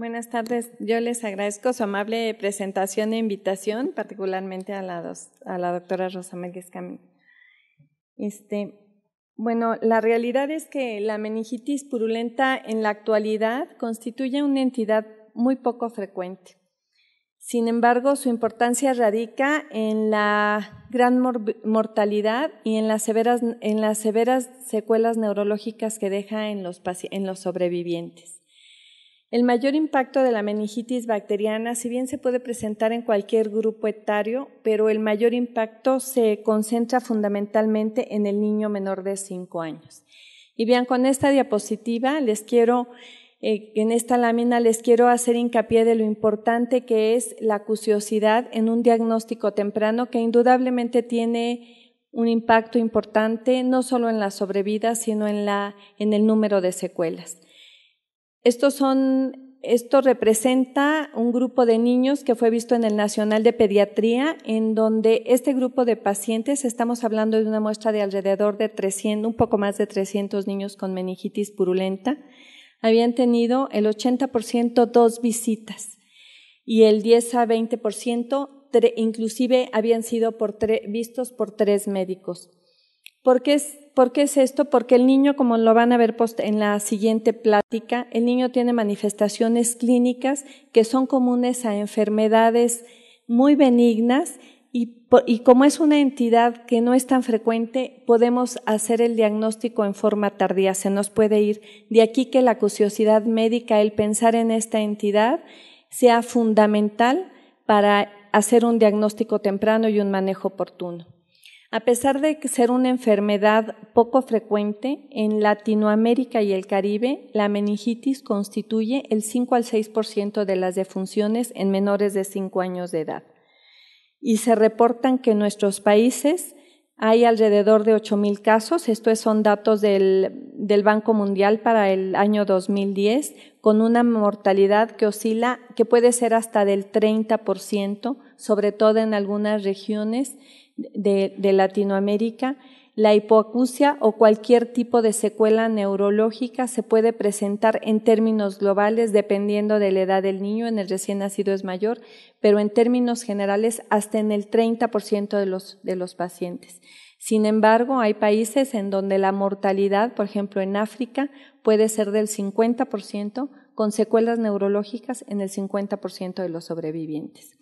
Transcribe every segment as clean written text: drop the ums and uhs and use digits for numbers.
Buenas tardes. Yo les agradezco su amable presentación e invitación, particularmente a la doctora Rosa Márquez Camín. Bueno, la realidad es que la meningitis purulenta en la actualidad constituye una entidad muy poco frecuente. Sin embargo, su importancia radica en la gran mortalidad y en las severas secuelas neurológicas que deja en los sobrevivientes. El mayor impacto de la meningitis bacteriana, si bien se puede presentar en cualquier grupo etario, pero el mayor impacto se concentra fundamentalmente en el niño menor de 5 años. Y bien, con esta diapositiva en esta lámina les quiero hacer hincapié de lo importante que es la acuciosidad en un diagnóstico temprano que indudablemente tiene un impacto importante no solo en la sobrevida, sino en el número de secuelas. Esto representa un grupo de niños que fue visto en el Nacional de Pediatría, en donde este grupo de pacientes, estamos hablando de una muestra de alrededor de 300, un poco más de 300 niños con meningitis purulenta, habían tenido el 80% 2 visitas y el 10 a 20% inclusive habían sido vistos por 3 médicos. ¿Por qué es esto? Porque el niño, como lo van a ver en la siguiente plática, el niño tiene manifestaciones clínicas que son comunes a enfermedades muy benignas y como es una entidad que no es tan frecuente, podemos hacer el diagnóstico en forma tardía, se nos puede ir. De aquí que la acuciosidad médica, el pensar en esta entidad, sea fundamental para hacer un diagnóstico temprano y un manejo oportuno. A pesar de ser una enfermedad poco frecuente, en Latinoamérica y el Caribe, la meningitis constituye el 5 al 6% de las defunciones en menores de 5 años de edad. Y se reportan que en nuestros países hay alrededor de 8,000 casos, estos son datos del Banco Mundial para el año 2010, con una mortalidad que oscila, que puede ser hasta del 30%, sobre todo en algunas regiones de Latinoamérica. La hipoacusia o cualquier tipo de secuela neurológica se puede presentar en términos globales dependiendo de la edad del niño, en el recién nacido es mayor, pero en términos generales hasta en el 30% de los pacientes. Sin embargo, hay países en donde la mortalidad, por ejemplo en África, puede ser del 50%, con secuelas neurológicas en el 50% de los sobrevivientes.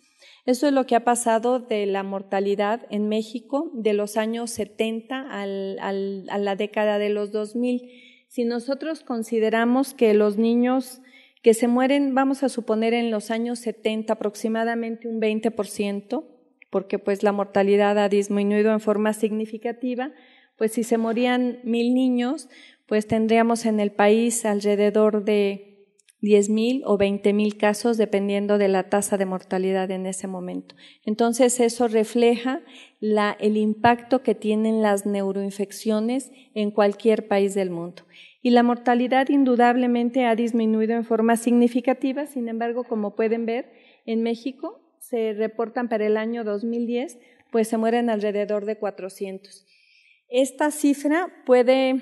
Eso es lo que ha pasado de la mortalidad en México de los años 70 a la década de los 2000. Si nosotros consideramos que los niños que se mueren, vamos a suponer en los años 70 aproximadamente un 20%, porque pues la mortalidad ha disminuido en forma significativa, pues si se morían 1,000 niños, pues tendríamos en el país alrededor de 10,000 o 20,000 casos, dependiendo de la tasa de mortalidad en ese momento. Entonces, eso refleja el impacto que tienen las neuroinfecciones en cualquier país del mundo. Y la mortalidad indudablemente ha disminuido en forma significativa, sin embargo, como pueden ver, en México se reportan para el año 2010, pues se mueren alrededor de 400. Esta cifra puede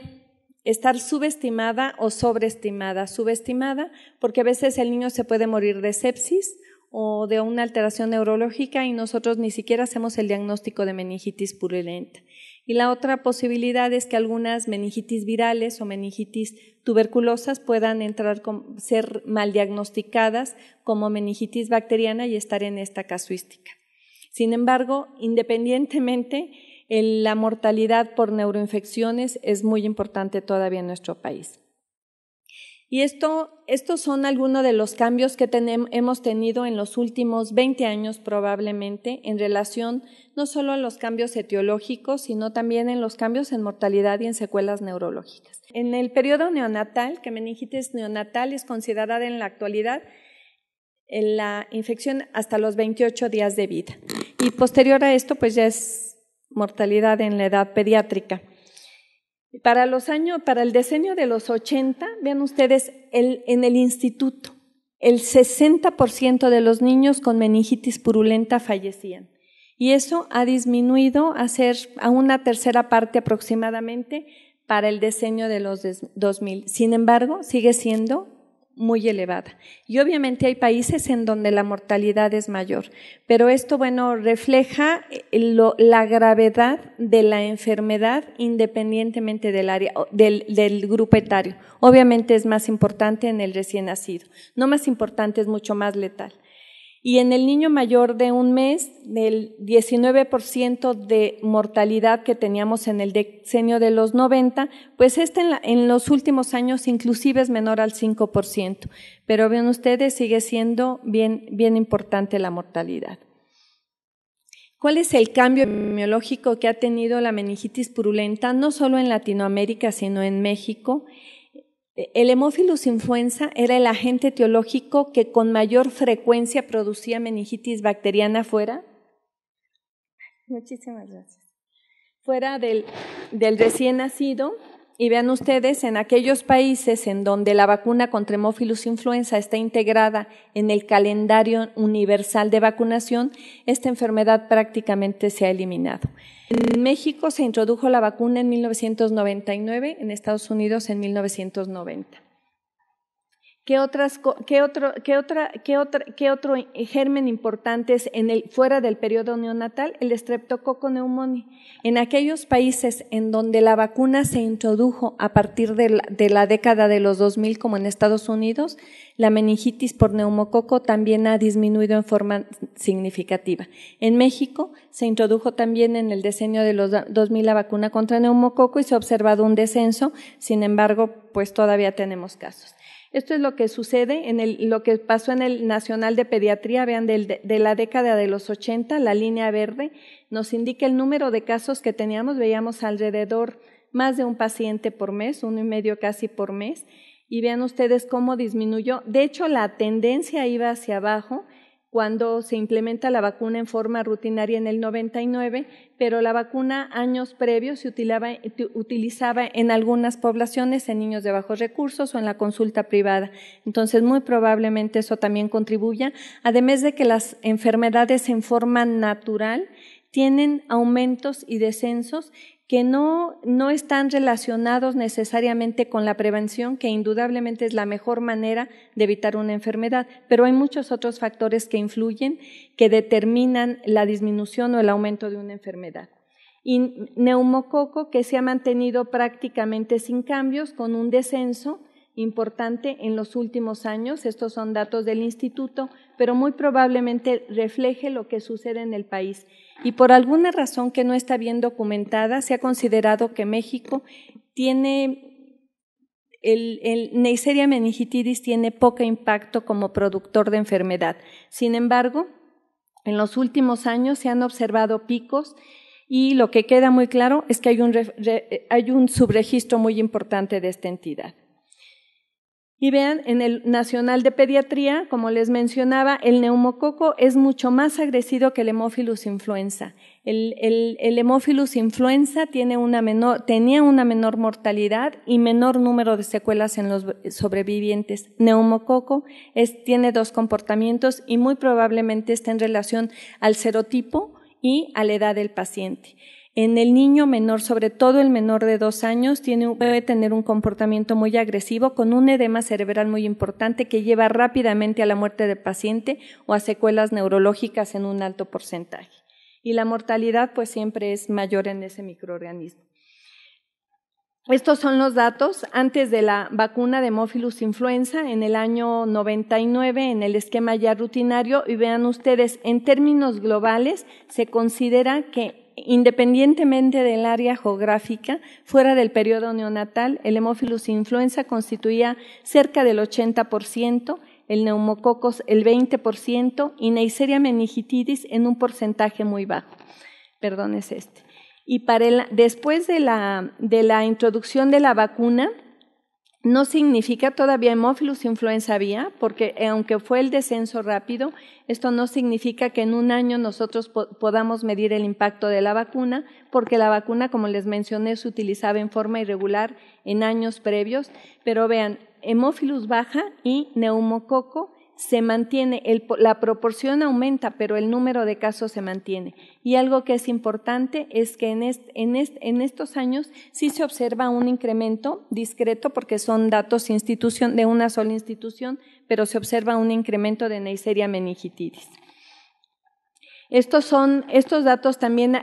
estar subestimada o sobreestimada. Subestimada porque a veces el niño se puede morir de sepsis o de una alteración neurológica y nosotros ni siquiera hacemos el diagnóstico de meningitis purulenta. Y la otra posibilidad es que algunas meningitis virales o meningitis tuberculosas puedan ser mal diagnosticadas como meningitis bacteriana y estar en esta casuística. Sin embargo, independientemente, la mortalidad por neuroinfecciones es muy importante todavía en nuestro país. Y estos son algunos de los cambios que hemos tenido en los últimos 20 años probablemente en relación no solo a los cambios etiológicos, sino también en los cambios en mortalidad y en secuelas neurológicas. En el periodo neonatal, que meningitis neonatal es considerada en la actualidad la infección hasta los 28 días de vida. Y posterior a esto, pues ya es mortalidad en la edad pediátrica. Para el decenio de los 80, vean ustedes, en el instituto, el 60% de los niños con meningitis purulenta fallecían. Y eso ha disminuido a una tercera parte aproximadamente para el decenio de los 2000. Sin embargo, sigue siendo muy elevada. Y obviamente hay países en donde la mortalidad es mayor, pero esto, bueno, refleja la gravedad de la enfermedad independientemente del área, del grupo etario. Obviamente es más importante en el recién nacido, no más importante, es mucho más letal. Y en el niño mayor de un mes, del 19% de mortalidad que teníamos en el decenio de los 90, pues en los últimos años inclusive es menor al 5%. Pero ven ustedes, sigue siendo bien importante la mortalidad. ¿Cuál es el cambio epidemiológico que ha tenido la meningitis purulenta, no solo en Latinoamérica, sino en México? El Haemophilus influenza era el agente etiológico que con mayor frecuencia producía meningitis bacteriana fuera. Muchísimas gracias. Fuera del recién nacido. Y vean ustedes, en aquellos países en donde la vacuna contra Haemophilus influenza está integrada en el calendario universal de vacunación, esta enfermedad prácticamente se ha eliminado. En México se introdujo la vacuna en 1999, en Estados Unidos en 1990. ¿Qué otro germen importante es fuera del periodo neonatal? El Streptococcus pneumoniae. En aquellos países en donde la vacuna se introdujo a partir de la década de los 2000, como en Estados Unidos, la meningitis por neumococo también ha disminuido en forma significativa. En México se introdujo también en el decenio de los 2000 la vacuna contra neumococo y se ha observado un descenso, sin embargo, pues todavía tenemos casos. Esto es lo que sucede lo que pasó en el Nacional de Pediatría, vean, de la década de los 80, la línea verde nos indica el número de casos que teníamos, veíamos alrededor más de un paciente por mes, 1,5 casi por mes, y vean ustedes cómo disminuyó. De hecho, la tendencia iba hacia abajo cuando se implementa la vacuna en forma rutinaria en el 99, pero la vacuna años previos se utilizaba en algunas poblaciones, en niños de bajos recursos o en la consulta privada. Entonces, muy probablemente eso también contribuya, además de que las enfermedades en forma natural tienen aumentos y descensos que no están relacionados necesariamente con la prevención, que indudablemente es la mejor manera de evitar una enfermedad, pero hay muchos otros factores que influyen, que determinan la disminución o el aumento de una enfermedad. Y neumococo, que se ha mantenido prácticamente sin cambios, con un descenso importante en los últimos años. Estos son datos del instituto, pero muy probablemente refleje lo que sucede en el país. Y por alguna razón que no está bien documentada, se ha considerado que México tiene, el Neisseria meningitidis tiene poco impacto como productor de enfermedad. Sin embargo, en los últimos años se han observado picos y lo que queda muy claro es que hay un subregistro muy importante de esta entidad. Y vean, en el Nacional de Pediatría, como les mencionaba, el neumococo es mucho más agresivo que el Haemophilus influenza. El Haemophilus influenza tenía una menor mortalidad y menor número de secuelas en los sobrevivientes. Neumococo tiene dos comportamientos y muy probablemente está en relación al serotipo y a la edad del paciente. En el niño menor, sobre todo el menor de 2 años, puede tener un comportamiento muy agresivo con un edema cerebral muy importante que lleva rápidamente a la muerte del paciente o a secuelas neurológicas en un alto porcentaje. Y la mortalidad pues siempre es mayor en ese microorganismo. Estos son los datos antes de la vacuna de Haemophilus influenza en el año 99 en el esquema ya rutinario, y vean ustedes, en términos globales se considera que independientemente del área geográfica, fuera del periodo neonatal, el Haemophilus influenza constituía cerca del 80%, el neumococos el 20% y Neisseria meningitidis en un porcentaje muy bajo. Perdón, es este. Y después de la introducción de la vacuna, no significa todavía Haemophilus influenza había, porque aunque fue el descenso rápido, esto no significa que en un año nosotros podamos medir el impacto de la vacuna, porque la vacuna, como les mencioné, se utilizaba en forma irregular en años previos, pero vean, Haemophilus baja y neumococo se mantiene, la proporción aumenta, pero el número de casos se mantiene. Y algo que es importante es que en estos años sí se observa un incremento discreto, porque son datos de una sola institución, pero se observa un incremento de Neisseria meningitidis. Estos datos también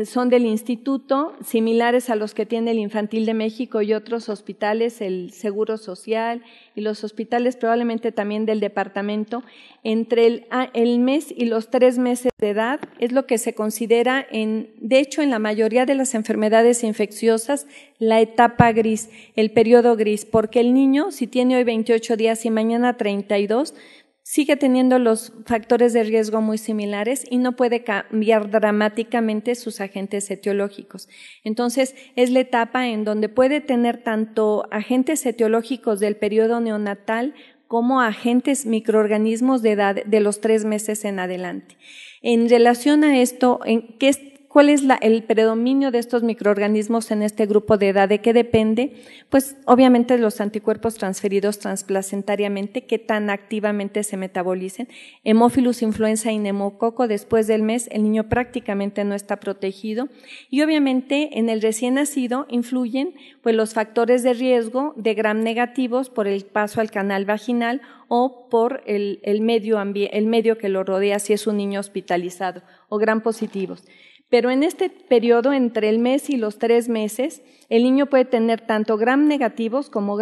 son del instituto, similares a los que tiene el Infantil de México y otros hospitales, el Seguro Social y los hospitales probablemente también del departamento. Entre el mes y los 3 meses de edad es lo que se considera, de hecho, en la mayoría de las enfermedades infecciosas, la etapa gris, el periodo gris, porque el niño, si tiene hoy 28 días y mañana 32, sigue teniendo los factores de riesgo muy similares y no puede cambiar dramáticamente sus agentes etiológicos. Entonces, es la etapa en donde puede tener tanto agentes etiológicos del periodo neonatal como agentes microorganismos de edad de los 3 meses en adelante. En relación a esto, ¿cuál es el predominio de estos microorganismos en este grupo de edad? ¿De qué depende? Pues obviamente los anticuerpos transferidos transplacentariamente, que tan activamente se metabolicen. Haemophilus influenza y neumococo, después del mes el niño prácticamente no está protegido. Y obviamente en el recién nacido influyen pues los factores de riesgo de gram negativos por el paso al canal vaginal o por el medio que lo rodea si es un niño hospitalizado, o gram positivos. Pero en este periodo, entre el mes y los 3 meses, el niño puede tener tanto gram negativos como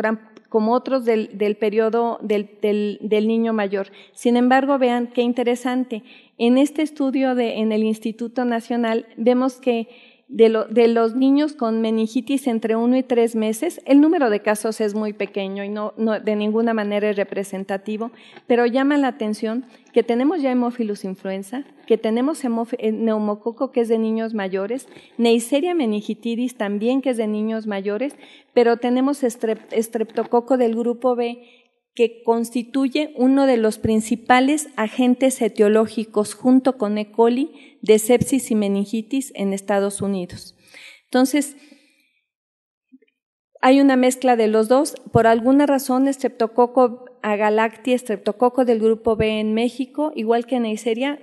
otros del periodo del niño mayor. Sin embargo, vean qué interesante. En este estudio en el Instituto Nacional vemos que de los niños con meningitis entre 1 y 3 meses, el número de casos es muy pequeño y no de ninguna manera es representativo, pero llama la atención que tenemos ya Haemophilus influenza, que tenemos neumococo, que es de niños mayores, Neisseria meningitidis también, que es de niños mayores, pero tenemos estreptococo del grupo B, que constituye uno de los principales agentes etiológicos junto con E. coli de sepsis y meningitis en Estados Unidos. Entonces, hay una mezcla de los dos. Por alguna razón, Streptococo agalacti, Streptococo del grupo B en México, igual que Neisseria,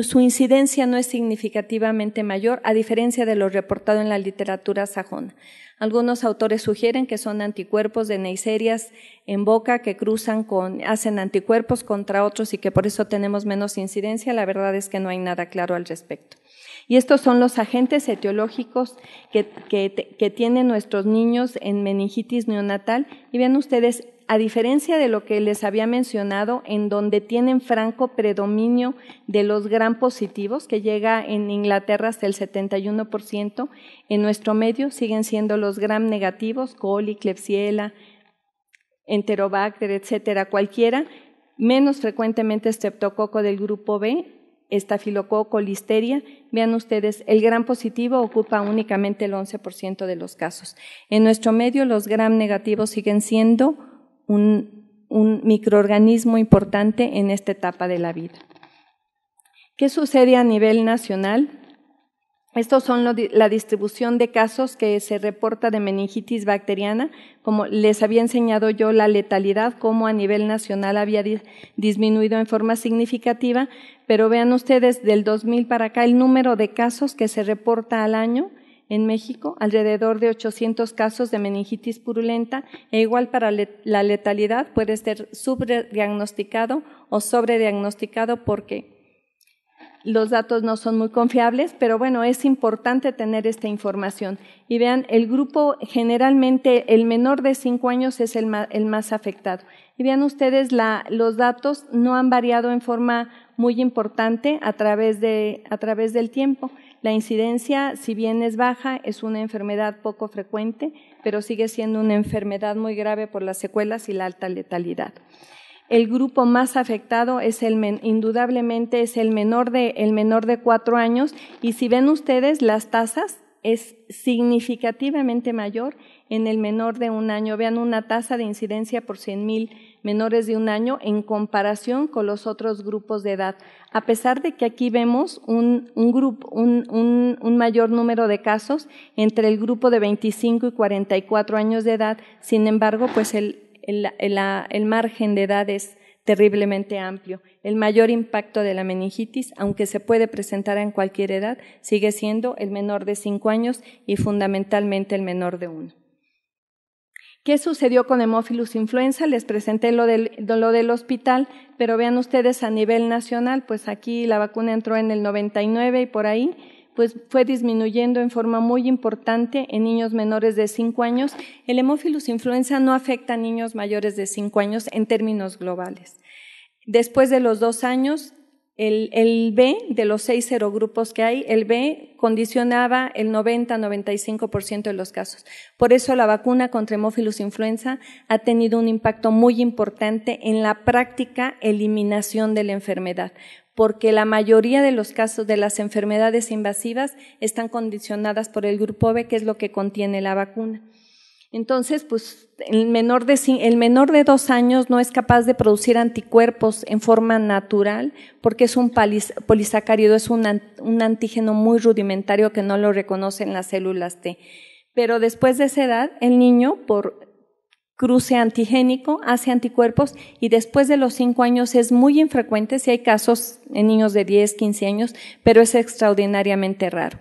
su incidencia no es significativamente mayor, a diferencia de lo reportado en la literatura sajona. Algunos autores sugieren que son anticuerpos de Neisserias en boca que hacen anticuerpos contra otros y que por eso tenemos menos incidencia. La verdad es que no hay nada claro al respecto. Y estos son los agentes etiológicos que tienen nuestros niños en meningitis neonatal. Y vean ustedes, a diferencia de lo que les había mencionado, en donde tienen franco predominio de los gram positivos, que llega en Inglaterra hasta el 71%, en nuestro medio siguen siendo los gram negativos, coli, Klebsiella, Enterobacter, etcétera, cualquiera, menos frecuentemente Streptococo del grupo B, Estafilococo, Listeria. Vean ustedes, el gram positivo ocupa únicamente el 11% de los casos. En nuestro medio, los gram negativos siguen siendo un microorganismo importante en esta etapa de la vida. ¿Qué sucede a nivel nacional? Estos son la distribución de casos que se reporta de meningitis bacteriana. Como les había enseñado yo, la letalidad, cómo a nivel nacional había disminuido en forma significativa, pero vean ustedes, del 2000 para acá, el número de casos que se reporta al año en México, alrededor de 800 casos de meningitis purulenta, e igual para la letalidad puede ser subdiagnosticado o sobrediagnosticado porque los datos no son muy confiables, pero bueno, es importante tener esta información. Y vean, el grupo generalmente, el menor de 5 años es el más afectado. Y vean ustedes, los datos no han variado en forma muy importante a través del tiempo. La incidencia, si bien es baja, es una enfermedad poco frecuente, pero sigue siendo una enfermedad muy grave por las secuelas y la alta letalidad. El grupo más afectado indudablemente es el menor de 4 años, y si ven ustedes las tasas, es significativamente mayor en el menor de 1 año. Vean una tasa de incidencia por 100,000 menores de 1 año en comparación con los otros grupos de edad. A pesar de que aquí vemos un mayor número de casos entre el grupo de 25 y 44 años de edad, sin embargo, pues el el margen de edad es terriblemente amplio. El mayor impacto de la meningitis, aunque se puede presentar en cualquier edad, sigue siendo el menor de 5 años y fundamentalmente el menor de 1. ¿Qué sucedió con Haemophilus influenza? Les presenté lo del hospital, pero vean ustedes a nivel nacional, pues aquí la vacuna entró en el 99 y por ahí, pues fue disminuyendo en forma muy importante en niños menores de 5 años. El Haemophilus influenza no afecta a niños mayores de 5 años en términos globales. Después de los 2 años, el B, de los 6 serogrupos que hay, el B condicionaba el 90-95% de los casos. Por eso la vacuna contra Haemophilus influenza ha tenido un impacto muy importante en la práctica eliminación de la enfermedad, porque la mayoría de los casos de las enfermedades invasivas están condicionadas por el grupo B, que es lo que contiene la vacuna. Entonces, pues el menor de 2 años no es capaz de producir anticuerpos en forma natural porque es un polisacárido, es un antígeno muy rudimentario que no lo reconocen las células T. Pero después de esa edad, el niño, por cruce antigénico, hace anticuerpos y después de los 5 años es muy infrecuente, si hay casos en niños de 10, 15 años, pero es extraordinariamente raro.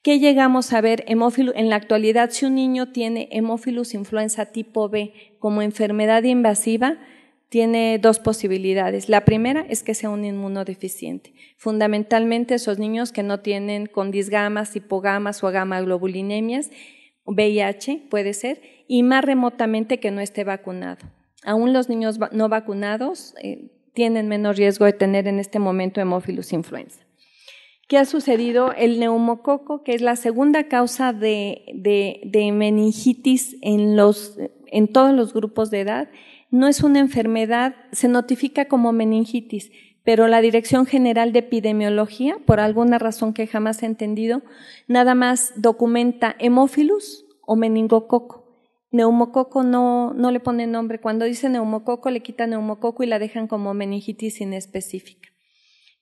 ¿Qué llegamos a ver? En la actualidad, si un niño tiene Haemophilus influenza tipo B como enfermedad invasiva, tiene 2 posibilidades. La primera es que sea un inmunodeficiente. Fundamentalmente esos niños que no tienen condisgamas, hipogamas o gamaglobulinemias, VIH puede ser, y más remotamente que no esté vacunado. Aún los niños no vacunados tienen menos riesgo de tener en este momento Haemophilus influenza. ¿Qué ha sucedido? El neumococo, que es la segunda causa de meningitis en todos los grupos de edad, no es una enfermedad, se notifica como meningitis, pero la Dirección General de Epidemiología, por alguna razón que jamás he entendido, nada más documenta Haemophilus o meningococo. Neumococo no le pone nombre. Cuando dice neumococo, le quitan neumococo y la dejan como meningitis inespecífica.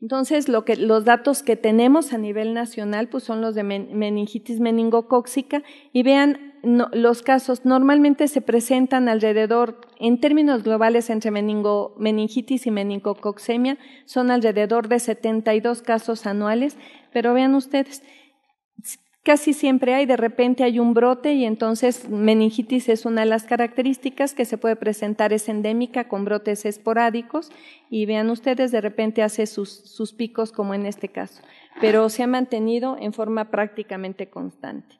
Entonces, los datos que tenemos a nivel nacional pues son los de meningitis meningocóxica y vean, los casos normalmente se presentan alrededor, en términos globales entre meningitis y meningococcemia, son alrededor de 72 casos anuales, pero vean ustedes, casi siempre de repente hay un brote y entonces meningitis es una de las características que se puede presentar, es endémica con brotes esporádicos y vean ustedes, de repente hace sus picos como en este caso, pero se ha mantenido en forma prácticamente constante,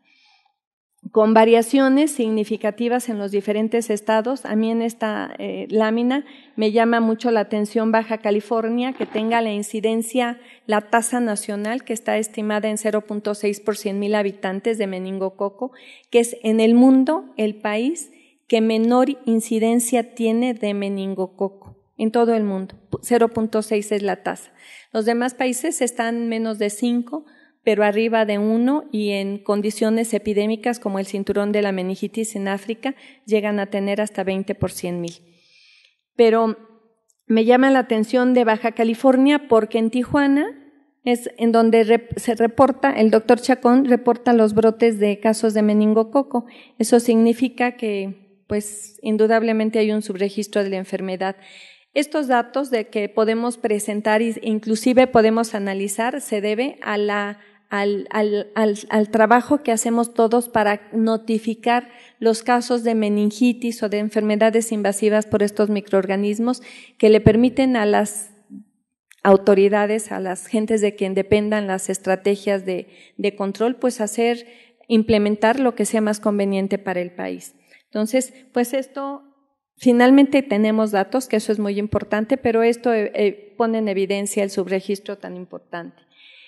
con variaciones significativas en los diferentes estados. A mí en esta lámina me llama mucho la atención Baja California, que tenga la incidencia, la tasa nacional, que está estimada en 0.6 por 100,000 habitantes de meningococo, que es en el mundo el país que menor incidencia tiene de meningococo en todo el mundo. 0.6 es la tasa. Los demás países están menos de 5, pero arriba de 1 y en condiciones epidémicas como el cinturón de la meningitis en África llegan a tener hasta 20 por 100,000. Pero me llama la atención de Baja California porque en Tijuana es en donde se reporta, el doctor Chacón reporta los brotes de casos de meningococo. Eso significa que pues indudablemente hay un subregistro de la enfermedad. Estos datos de que podemos presentar e inclusive podemos analizar se debe a al trabajo que hacemos todos para notificar los casos de meningitis o de enfermedades invasivas por estos microorganismos que le permiten a las autoridades, a las gentes de quien dependan las estrategias de control, pues implementar lo que sea más conveniente para el país. Entonces, pues esto, finalmente tenemos datos, que eso es muy importante, pero esto pone en evidencia el subregistro tan importante.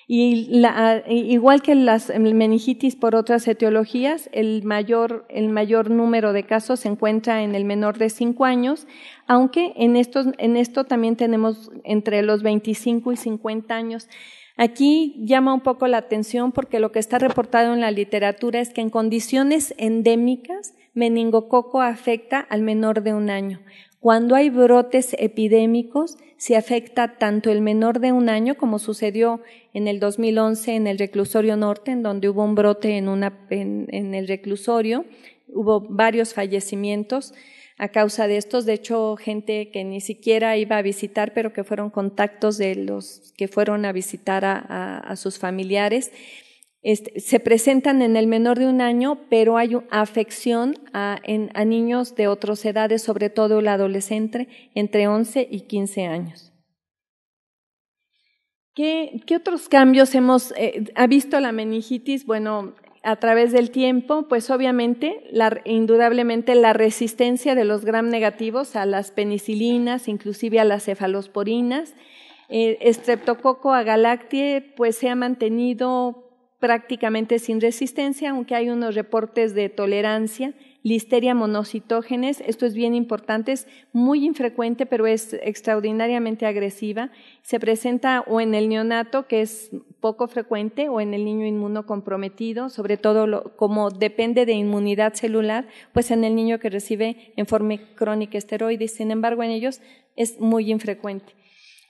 Y igual que las meningitis por otras etiologías, el mayor número de casos se encuentra en el menor de 5 años, aunque en esto también tenemos entre los 25 y 50 años. Aquí llama un poco la atención porque lo que está reportado en la literatura es que en condiciones endémicas, meningococo afecta al menor de 1 año. Cuando hay brotes epidémicos, se afecta tanto el menor de 1 año, como sucedió en el 2011 en el reclusorio norte, en donde hubo un brote en el reclusorio, hubo varios fallecimientos, a causa de estos. De hecho, gente que ni siquiera iba a visitar, pero que fueron contactos de los que fueron a visitar a sus familiares. Se presentan en el menor de 1 año, pero hay afección a niños de otras edades, sobre todo el adolescente, entre 11 y 15 años. ¿Qué otros cambios ha visto la meningitis? Bueno, a través del tiempo, pues obviamente, indudablemente la resistencia de los gram negativos a las penicilinas, inclusive a las cefalosporinas. Streptococcus agalactiae, pues se ha mantenido prácticamente sin resistencia, aunque hay unos reportes de tolerancia. Listeria monocitógenes, esto es bien importante, es muy infrecuente, pero es extraordinariamente agresiva. Se presenta o en el neonato, que es poco frecuente, o en el niño inmunocomprometido, sobre todo como depende de inmunidad celular, pues en el niño que recibe en forma crónica esteroides. Sin embargo, en ellos es muy infrecuente.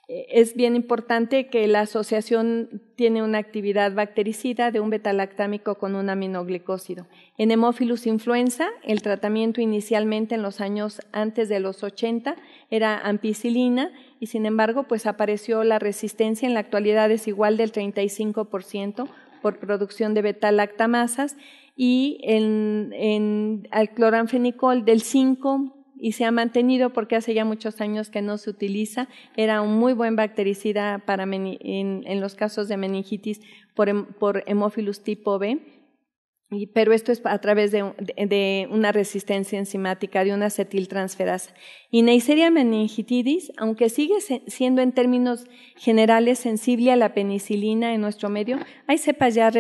Es bien importante que la asociación tiene una actividad bactericida de un betalactámico con un aminoglicósido. En Haemophilus influenza, el tratamiento inicialmente en los años antes de los 80 era ampicilina y sin embargo pues apareció la resistencia, en la actualidad es igual del 35% por producción de betalactamasas y al cloranfenicol del 5%, y se ha mantenido porque hace ya muchos años que no se utiliza. Era un muy buen bactericida en los casos de meningitis por Haemophilus tipo B, pero esto es a través de una resistencia enzimática, de una acetiltransferasa. Y Neisseria meningitidis, aunque sigue siendo en términos generales sensible a la penicilina en nuestro medio, hay cepas ya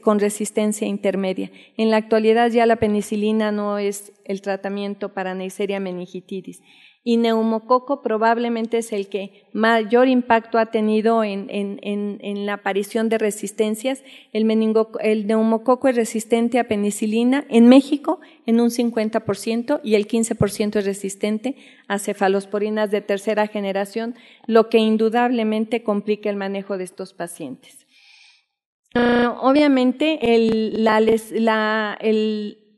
con resistencia intermedia. En la actualidad ya la penicilina no es el tratamiento para Neisseria meningitidis. Y neumococo probablemente es el que mayor impacto ha tenido en la aparición de resistencias. El neumococo es resistente a penicilina en México en un 50% y el 15% es resistente a cefalosporinas de tercera generación, lo que indudablemente complica el manejo de estos pacientes. Obviamente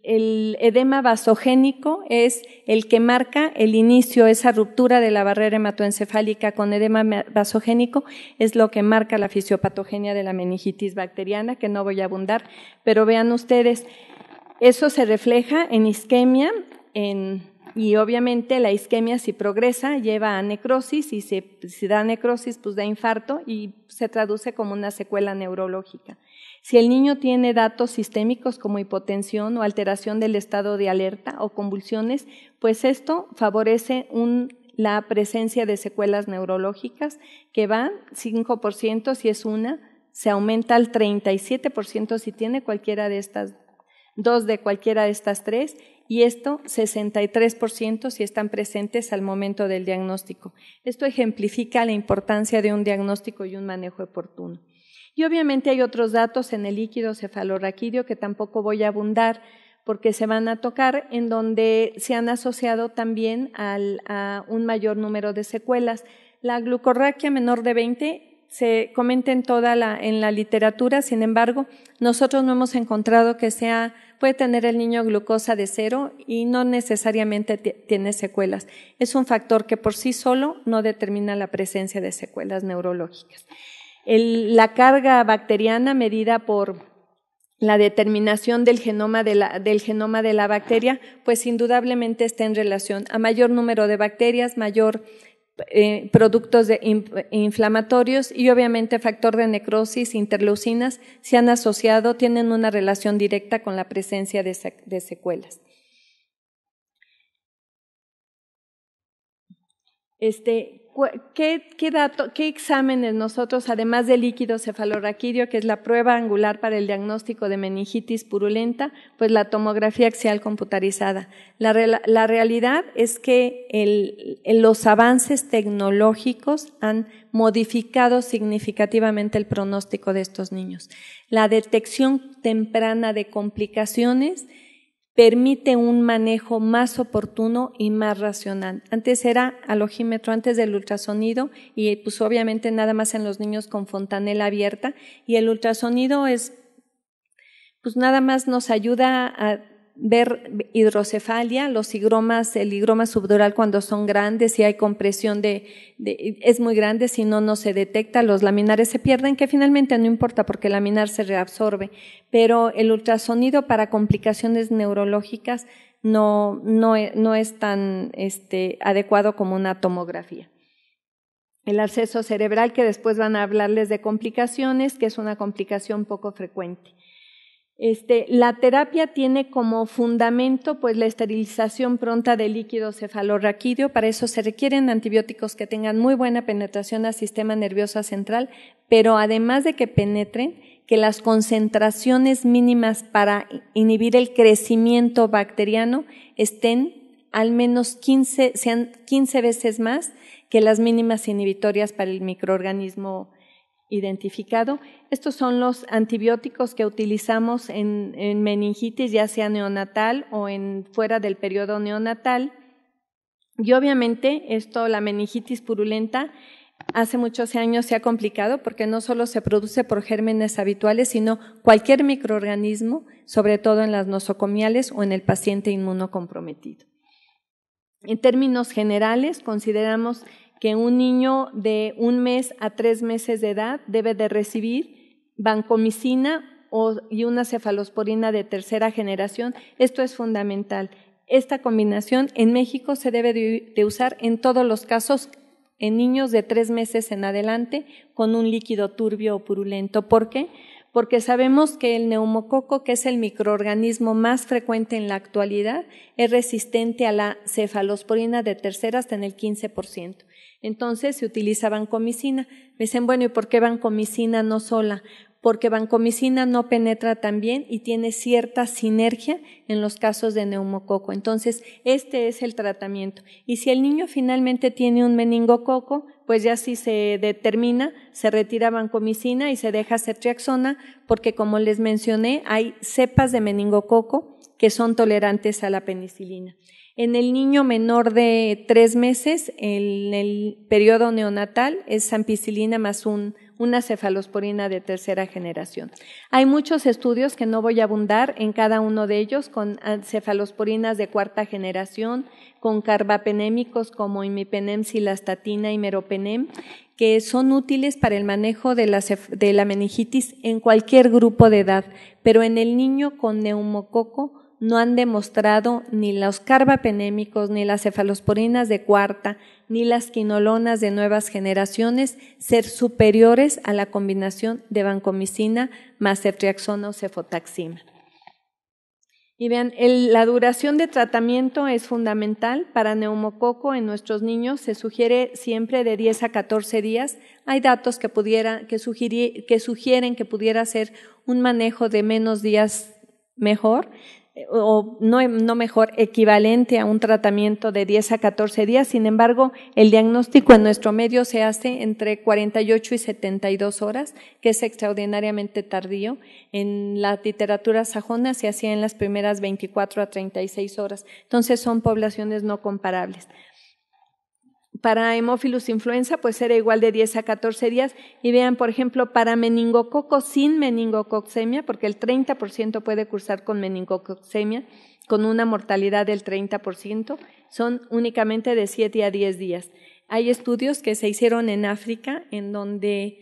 el edema vasogénico es el que marca el inicio, esa ruptura de la barrera hematoencefálica con edema vasogénico es lo que marca la fisiopatogenia de la meningitis bacteriana, que no voy a abundar, pero vean ustedes, eso se refleja en isquemia, y obviamente la isquemia si progresa lleva a necrosis y si da necrosis pues da infarto y se traduce como una secuela neurológica. Si el niño tiene datos sistémicos como hipotensión o alteración del estado de alerta o convulsiones, pues esto favorece la presencia de secuelas neurológicas que van 5% si es una, se aumenta al 37% si tiene cualquiera de estas, 2 de cualquiera de estas 3, y esto 63% si están presentes al momento del diagnóstico. Esto ejemplifica la importancia de un diagnóstico y un manejo oportuno. Y obviamente hay otros datos en el líquido cefalorraquídeo que tampoco voy a abundar porque se van a tocar, en donde se han asociado también a un mayor número de secuelas. La glucorraquia menor de 20 se comenta en la literatura, sin embargo, nosotros no hemos encontrado que puede tener el niño glucosa de 0 y no necesariamente tiene secuelas. Es un factor que por sí solo no determina la presencia de secuelas neurológicas. La carga bacteriana medida por la determinación del genoma de la bacteria, pues indudablemente está en relación a mayor número de bacterias, mayor productos inflamatorios y obviamente factor de necrosis, interleucinas, se han asociado, tienen una relación directa con la presencia de secuelas. ¿Qué exámenes nosotros, además del líquido cefalorraquídeo, que es la prueba angular para el diagnóstico de meningitis purulenta, pues la tomografía axial computarizada? La realidad es que los avances tecnológicos han modificado significativamente el pronóstico de estos niños. La detección temprana de complicaciones permite un manejo más oportuno y más racional. Antes era al ojímetro, antes del ultrasonido, y pues obviamente nada más en los niños con fontanela abierta, y el ultrasonido pues nada más nos ayuda a ver hidrocefalia, los higromas, el higroma subdural cuando son grandes, si hay compresión es muy grande, si no, no se detecta, los laminares se pierden, que finalmente no importa porque el laminar se reabsorbe, pero el ultrasonido para complicaciones neurológicas no es tan adecuado como una tomografía. El absceso cerebral, que después van a hablarles de complicaciones, que es una complicación poco frecuente. La terapia tiene como fundamento pues la esterilización pronta del líquido cefalorraquídeo. Para eso se requieren antibióticos que tengan muy buena penetración al sistema nervioso central, pero además de que penetren, que las concentraciones mínimas para inhibir el crecimiento bacteriano estén al menos sean 15 veces más que las mínimas inhibitorias para el microorganismo identificado. Estos son los antibióticos que utilizamos en meningitis, ya sea neonatal o fuera del periodo neonatal. Y obviamente la meningitis purulenta, hace muchos años se ha complicado porque no solo se produce por gérmenes habituales, sino cualquier microorganismo, sobre todo en las nosocomiales o en el paciente inmunocomprometido. En términos generales, consideramos que un niño de 1 mes a 3 meses de edad debe de recibir vancomicina y una cefalosporina de tercera generación. Esto es fundamental. Esta combinación en México se debe de usar en todos los casos en niños de 3 meses en adelante con un líquido turbio o purulento. ¿Por qué? Porque sabemos que el neumococo, que es el microorganismo más frecuente en la actualidad, es resistente a la cefalosporina de tercera hasta en el 15%. Entonces se utiliza vancomicina. Me dicen, bueno, ¿y por qué vancomicina no sola? Porque vancomicina no penetra tan bien y tiene cierta sinergia en los casos de neumococo. Entonces, este es el tratamiento. Y si el niño finalmente tiene un meningococo, pues ya sí se determina, se retira vancomicina y se deja ceftriaxona, porque como les mencioné, hay cepas de meningococo que son tolerantes a la penicilina. En el niño menor de 3 meses, en el periodo neonatal, es ampicilina más una cefalosporina de tercera generación. Hay muchos estudios que no voy a abundar en cada uno de ellos con cefalosporinas de cuarta generación, con carbapenémicos como imipenem, cilastatina y meropenem, que son útiles para el manejo de la meningitis en cualquier grupo de edad, pero en el niño con neumococo no han demostrado ni los carbapenémicos, ni las cefalosporinas de cuarta, ni las quinolonas de nuevas generaciones ser superiores a la combinación de vancomicina más ceftriaxona o cefotaxima. Y vean, la duración de tratamiento es fundamental. Para neumococo en nuestros niños se sugiere siempre de 10 a 14 días. Hay datos que sugieren que pudiera ser un manejo de menos días mejor, o no mejor, equivalente a un tratamiento de 10 a 14 días. Sin embargo, el diagnóstico en nuestro medio se hace entre 48 y 72 horas, que es extraordinariamente tardío. En la literatura sajona se hacía en las primeras 24 a 36 horas. Entonces, son poblaciones no comparables. Para Haemophilus influenza, pues era igual de 10 a 14 días. Y vean, por ejemplo, para meningococo sin meningococcemia, porque el 30% puede cursar con meningococcemia, con una mortalidad del 30%, son únicamente de 7 a 10 días. Hay estudios que se hicieron en África, en donde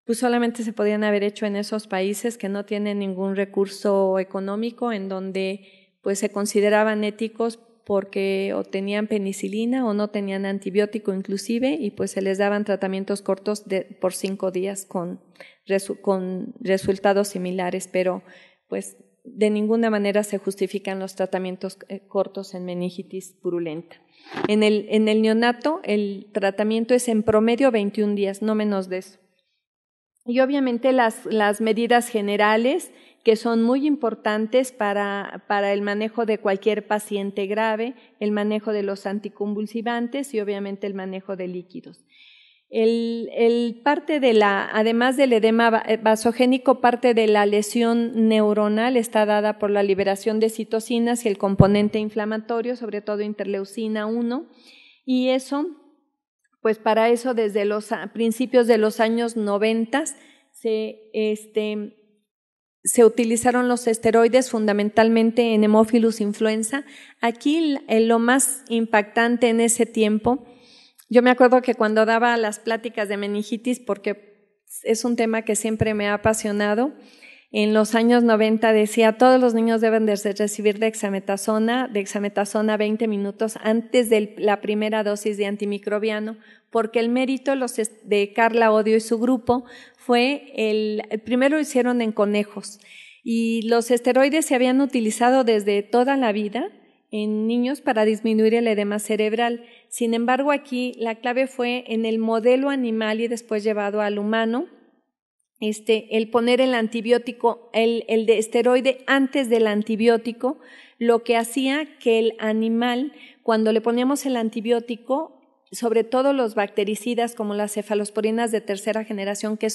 pues solamente se podían haber hecho en esos países que no tienen ningún recurso económico, en donde pues se consideraban éticos porque o tenían penicilina o no tenían antibiótico inclusive, y pues se les daban tratamientos cortos por 5 días con resultados similares, pero pues de ninguna manera se justifican los tratamientos cortos en meningitis purulenta. En el neonato el tratamiento es en promedio 21 días, no menos de eso. Y obviamente las medidas generales que son muy importantes para el manejo de cualquier paciente grave, el manejo de los anticonvulsivantes y obviamente el manejo de líquidos. Además del edema vasogénico, parte de la lesión neuronal está dada por la liberación de citocinas y el componente inflamatorio, sobre todo interleucina 1, y eso, pues para eso desde los principios de los años 90 se se utilizaron los esteroides fundamentalmente en Haemophilus influenza. Aquí lo más impactante en ese tiempo, yo me acuerdo que cuando daba las pláticas de meningitis, porque es un tema que siempre me ha apasionado, en los años 90 decía, todos los niños deben de recibir dexametasona 20 minutos antes de la primera dosis de antimicrobiano, porque el mérito de Carla Odio y su grupo fue primero lo hicieron en conejos, y los esteroides se habían utilizado desde toda la vida en niños para disminuir el edema cerebral. Sin embargo, aquí la clave fue en el modelo animal y después llevado al humano, el poner el antibiótico, el de esteroide antes del antibiótico, lo que hacía que el animal, cuando le poníamos el antibiótico, sobre todo los bactericidas como las cefalosporinas de tercera generación, que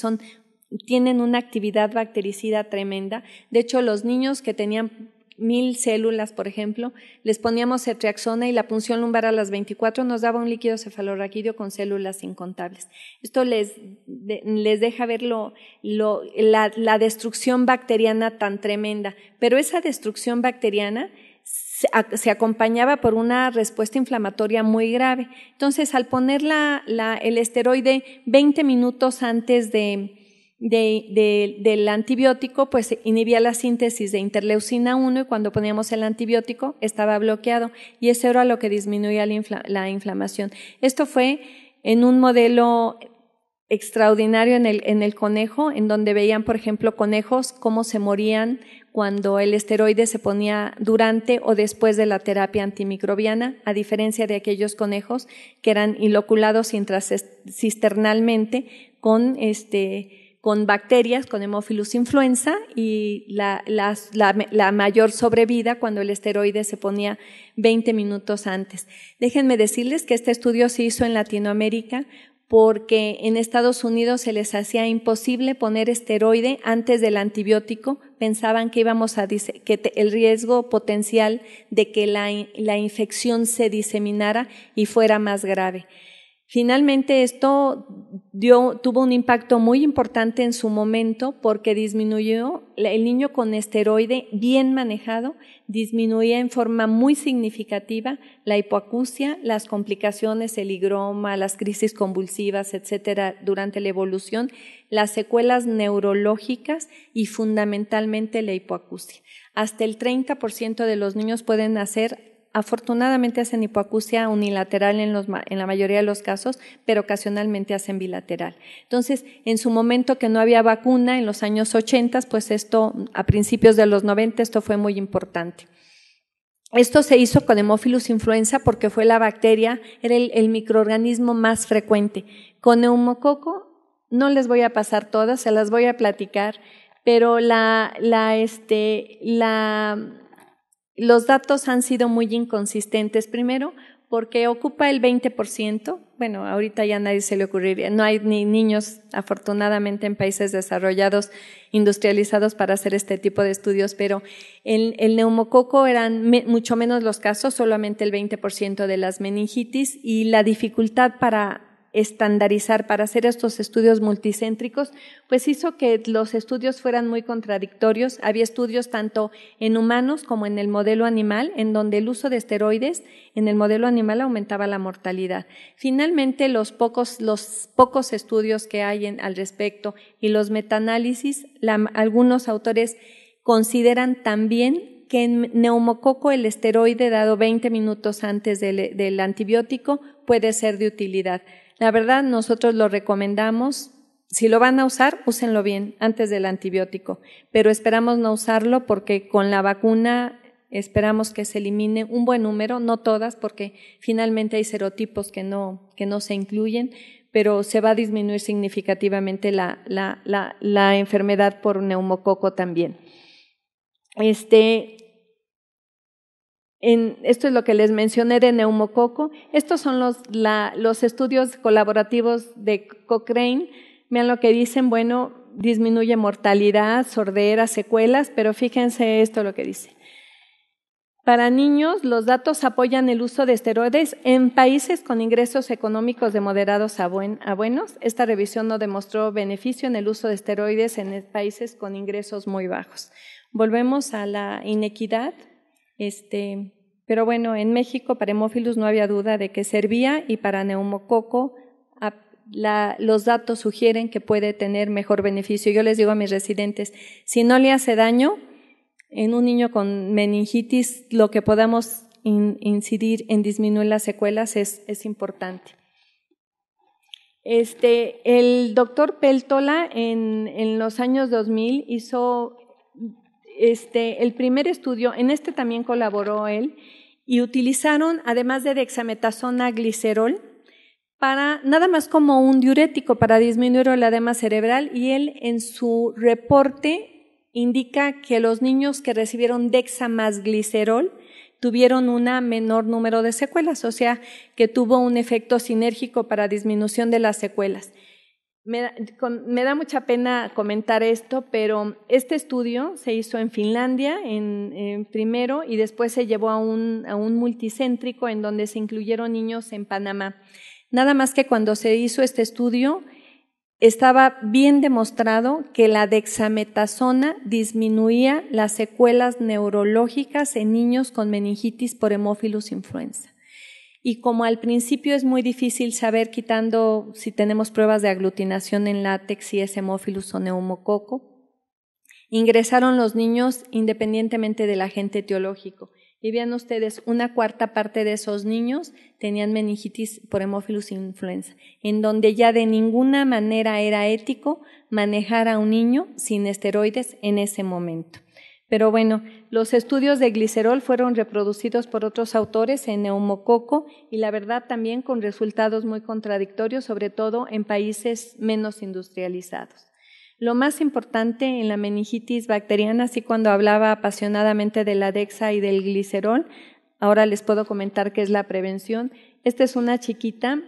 tienen una actividad bactericida tremenda. De hecho, los niños que tenían 1000 células, por ejemplo, les poníamos ceftriaxona y la punción lumbar a las 24 nos daba un líquido cefalorraquídeo con células incontables. Esto les deja ver la destrucción bacteriana tan tremenda, pero esa destrucción bacteriana se acompañaba por una respuesta inflamatoria muy grave. Entonces, al poner el esteroide 20 minutos antes del antibiótico, pues inhibía la síntesis de interleucina 1 y cuando poníamos el antibiótico estaba bloqueado y eso era lo que disminuía la inflamación. Esto fue en un modelo extraordinario en el conejo, en donde veían, por ejemplo, conejos cómo se morían cuando el esteroide se ponía durante o después de la terapia antimicrobiana, a diferencia de aquellos conejos que eran inoculados intracisternalmente con bacterias, con Haemophilus influenza y la mayor sobrevida cuando el esteroide se ponía 20 minutos antes. Déjenme decirles que este estudio se hizo en Latinoamérica porque en Estados Unidos se les hacía imposible poner esteroide antes del antibiótico. Pensaban que el riesgo potencial de que la infección se diseminara y fuera más grave. Finalmente esto tuvo un impacto muy importante en su momento porque disminuyó, el niño con esteroide bien manejado, disminuía en forma muy significativa la hipoacusia, las complicaciones, el higroma, las crisis convulsivas, etcétera, durante la evolución, las secuelas neurológicas y fundamentalmente la hipoacusia. Hasta el 30% de los niños pueden afortunadamente hacen hipoacusia unilateral en la mayoría de los casos, pero ocasionalmente hacen bilateral. Entonces, en su momento que no había vacuna, en los años 80, pues a principios de los 90, esto fue muy importante. Esto se hizo con Haemophilus influenza porque fue la bacteria, era el microorganismo más frecuente. Con neumococo, no les voy a pasar todas, se las voy a platicar, pero los datos han sido muy inconsistentes. Primero, porque ocupa el 20%. Bueno, ahorita ya a nadie se le ocurriría. No hay ni niños, afortunadamente, en países desarrollados, industrializados para hacer este tipo de estudios, pero el neumococo eran mucho menos los casos, solamente el 20% de las meningitis, y la dificultad para estandarizar, para hacer estos estudios multicéntricos, pues hizo que los estudios fueran muy contradictorios. Había estudios tanto en humanos como en el modelo animal, en donde el uso de esteroides en el modelo animal aumentaba la mortalidad. Finalmente, los pocos estudios que hay al respecto y los metaanálisis, algunos autores consideran también que en neumococo el esteroide dado 20 minutos antes del antibiótico puede ser de utilidad. La verdad, nosotros lo recomendamos. Si lo van a usar, úsenlo bien antes del antibiótico, pero esperamos no usarlo porque con la vacuna esperamos que se elimine un buen número, no todas, porque finalmente hay serotipos que no se incluyen, pero se va a disminuir significativamente la enfermedad por neumococo también. Esto es lo que les mencioné de neumococo. Estos son los estudios colaborativos de Cochrane. Vean lo que dicen, bueno, disminuye mortalidad, sordera, secuelas, pero fíjense esto lo que dice. Para niños, los datos apoyan el uso de esteroides en países con ingresos económicos de moderados a buenos. Esta revisión no demostró beneficio en el uso de esteroides en países con ingresos muy bajos. Volvemos a la inequidad, pero bueno, en México para Haemophilus no había duda de que servía y para neumococo los datos sugieren que puede tener mejor beneficio. Yo les digo a mis residentes, si no le hace daño, en un niño con meningitis, lo que podamos incidir en disminuir las secuelas es importante. El doctor Peltola en los años 2000 hizo el primer estudio, en también colaboró él, y utilizaron, además de dexametasona, glicerol, para nada más como un diurético para disminuir el edema cerebral, y él en su reporte indica que los niños que recibieron dexa más glicerol tuvieron un menor número de secuelas, o sea, que tuvo un efecto sinérgico para disminución de las secuelas. Me da mucha pena comentar esto, pero este estudio se hizo en Finlandia en primero y después se llevó a un multicéntrico en donde se incluyeron niños en Panamá. Nada más que cuando se hizo este estudio, estaba bien demostrado que la dexametasona disminuía las secuelas neurológicas en niños con meningitis por Haemophilus influenza. Y como al principio es muy difícil saber, quitando si tenemos pruebas de aglutinación en látex, si es Haemophilus o neumococo, ingresaron los niños independientemente del agente etiológico. Y vean ustedes, 1/4 parte de esos niños tenían meningitis por Haemophilus influenza, en donde ya de ninguna manera era ético manejar a un niño sin esteroides en ese momento. Pero bueno, los estudios de glicerol fueron reproducidos por otros autores en neumococo y la verdad también con resultados muy contradictorios, sobre todo en países menos industrializados. Lo más importante en la meningitis bacteriana, así cuando hablaba apasionadamente de la dexa y del glicerol, ahora les puedo comentar qué es la prevención. Esta es una chiquita,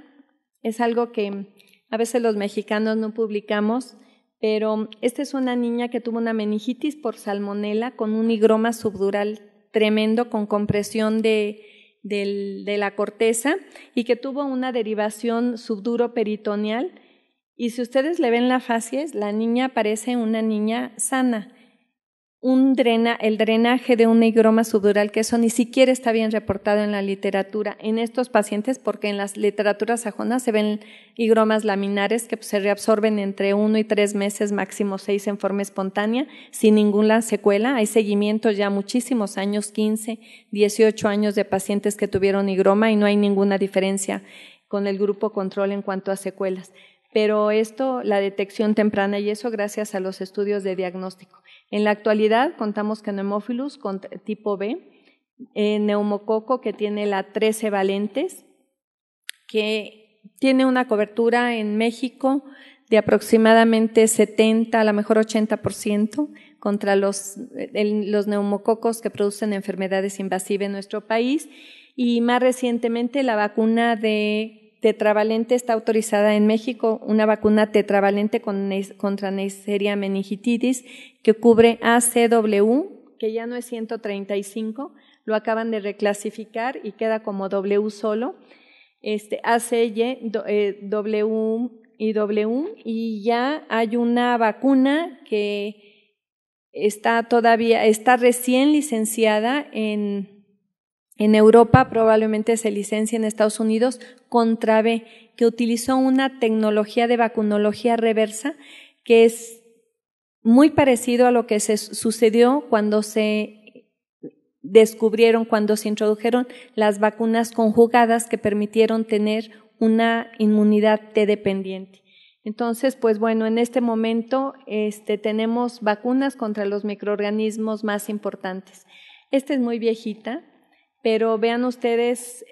es algo que a veces los mexicanos no publicamos, pero esta es una niña que tuvo una meningitis por salmonela con un higroma subdural tremendo con compresión de la corteza y que tuvo una derivación subduro-peritoneal. Y si ustedes le ven la facies, la niña parece una niña sana. El drenaje de un higroma subdural, que eso ni siquiera está bien reportado en la literatura en estos pacientes, porque en las literaturas sajonas se ven higromas laminares que se reabsorben entre 1 y 3 meses, máximo 6 en forma espontánea, sin ninguna secuela. Hay seguimientos ya muchísimos años, 15, 18 años de pacientes que tuvieron higroma y no hay ninguna diferencia con el grupo control en cuanto a secuelas. Pero esto, la detección temprana y eso gracias a los estudios de diagnóstico. En la actualidad contamos con Haemophilus con tipo B, neumococo que tiene la 13 valentes, que tiene una cobertura en México de aproximadamente 70, a lo mejor 80% contra los neumococos que producen enfermedades invasivas en nuestro país. Y más recientemente la vacuna de tetravalente está autorizada en México, una vacuna tetravalente contra Neisseria meningitidis que cubre ACW, que ya no es 135, lo acaban de reclasificar y queda como W solo, ACY, W y W, y ya hay una vacuna que está recién licenciada en Europa, probablemente se licencia en Estados Unidos, contra B, que utilizó una tecnología de vacunología reversa que es muy parecido a lo que se sucedió cuando se descubrieron, cuando se introdujeron las vacunas conjugadas que permitieron tener una inmunidad T dependiente. Entonces, pues bueno, en este momento tenemos vacunas contra los microorganismos más importantes. Esta es muy viejita, pero vean ustedes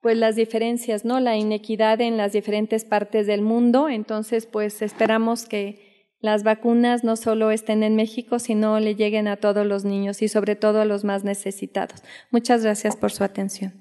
pues las diferencias, ¿no? La inequidad en las diferentes partes del mundo. Entonces, pues esperamos que las vacunas no solo estén en México, sino le lleguen a todos los niños y sobre todo a los más necesitados. Muchas gracias por su atención.